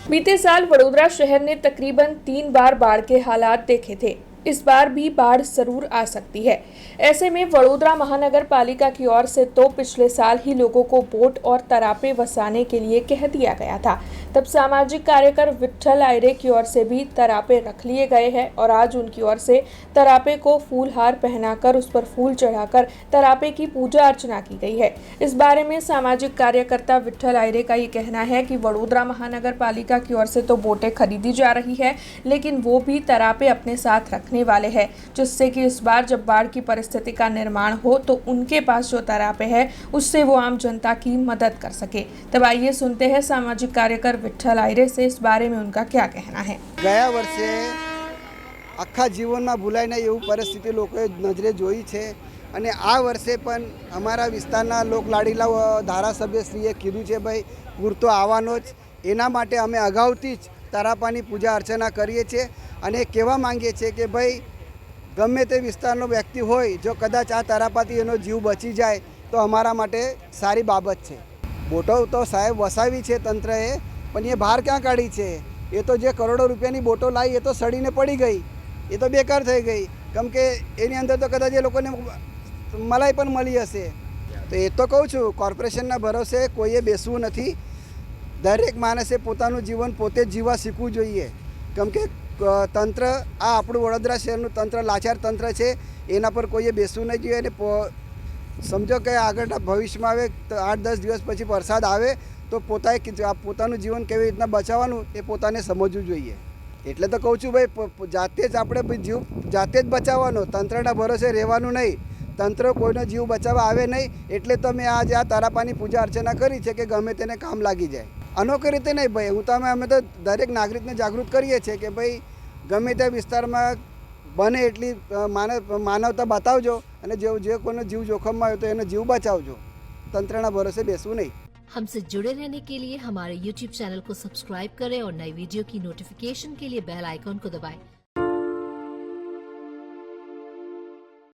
बीते साल वडोदरा शहर ने तकरीबन 3 बार बाढ़ के हालात देखे थे। इस बार भी बाढ़ जरूर आ सकती है। ऐसे में वडोदरा महानगर पालिका की ओर से तो पिछले साल ही लोगों को बोट और तरापे वसाने के लिए कह दिया गया था। तब सामाजिक कार्यकर विट्ठल आयरे की ओर से भी तरापे रख लिए गए हैं और आज उनकी ओर से तरापे को फूलहार पहनाकर उस पर फूल चढ़ाकर तरापे की पूजा अर्चना की गई है। इस बारे में सामाजिक कार्यकर्ता विट्ठल आयरे का ये कहना है कि वडोदरा महानगर पालिका की ओर से तो बोटें खरीदी जा रही है, लेकिन वो भी तरापे अपने साथ रखने वाले हैं, जिससे कि इस बार जब बाढ़ की परिस्थिति का निर्माण हो तो उनके पास जो तरापे है उससे वो आम जनता की मदद कर सके। तब आइए सुनते हैं सामाजिक कार्यकर विट्ठल आयरे से इस बारे में उनका क्या कहना है। ગયા વર્ષે આખા જીવનમાં ભૂલાય નહીં એવું પરિસ્થિતિ લોકોએ નજરે જોઈ છે અને આ વર્ષે પણ અમારા વિસ્તારના લોકલાડીલા ધારાસભ્યશ્રીએ કીધું છે ભાઈ પૂર તો આવવાનો જ, એના માટે અમે અગાઉથી જ તારાપાની પૂજા અર્ચના કરીએ છીએ અને કહેવા માંગીએ છીએ કે ભાઈ ગમે તે વિસ્તારનો વ્યક્તિ હોય જો કદાચ આ તારાપાથી એનો જીવ બચી જાય તો અમારા માટે સારી બાબત છે। બોટો તો સાહેબ વસાવી છે તંત્રએ, પણ એ બહાર ક્યાં કાઢી છે? એ તો જે કરોડો રૂપિયાની બોટો લાવી એ તો સડીને પડી ગઈ, એ તો બેકાર થઈ ગઈ, કેમ કે એની અંદર તો કદાચ એ લોકોને મલાઈ પણ મળી હશે। તો એ તો કહું છું કોર્પોરેશનના ભરોસે કોઈએ બેસવું નથી। દરેક માણસે પોતાનું જીવન પોતે જ જીવવા શીખવું જોઈએ, કેમ કે તંત્ર આ આપણું વડોદરા શહેરનું તંત્ર લાચાર તંત્ર છે, એના પર કોઈએ બેસવું નહીં જોઈએ। અને સમજો કે આગળના ભવિષ્યમાં આવે તો 8-10 દિવસ પછી વરસાદ આવે તો પોતાનું જીવન કેવી રીતના બચાવવાનું એ પોતાને સમજવું જોઈએ। એટલે તો કહું છું ભાઈ જાતે જ આપણે જીવ જાતે જ બચાવવાનો, તંત્રના ભરોસે રહેવાનું નહીં। તંત્ર કોઈનો જીવ બચાવવા આવે નહીં, એટલે તો મેં આજે આ તારાપાની પૂજા અર્ચના કરી છે કે ગમે તેને કામ લાગી જાય। અનોખી રીતે નહીં ભાઈ, અમે તો દરેક નાગરિકને જાગૃત કરીએ છીએ કે ભાઈ ગમે તે વિસ્તારમાં બને એટલી માનવતા બતાવજો અને જે કોઈનો જીવ જોખમમાં હોય તો એનો જીવ બચાવજો, તંત્રના ભરોસે બેસવું નહીં। हमसे जुड़े रहने के लिए हमारे YouTube चैनल को सब्सक्राइब करें और नई वीडियो की नोटिफिकेशन के लिए बेल आइकॉन को दबाएं।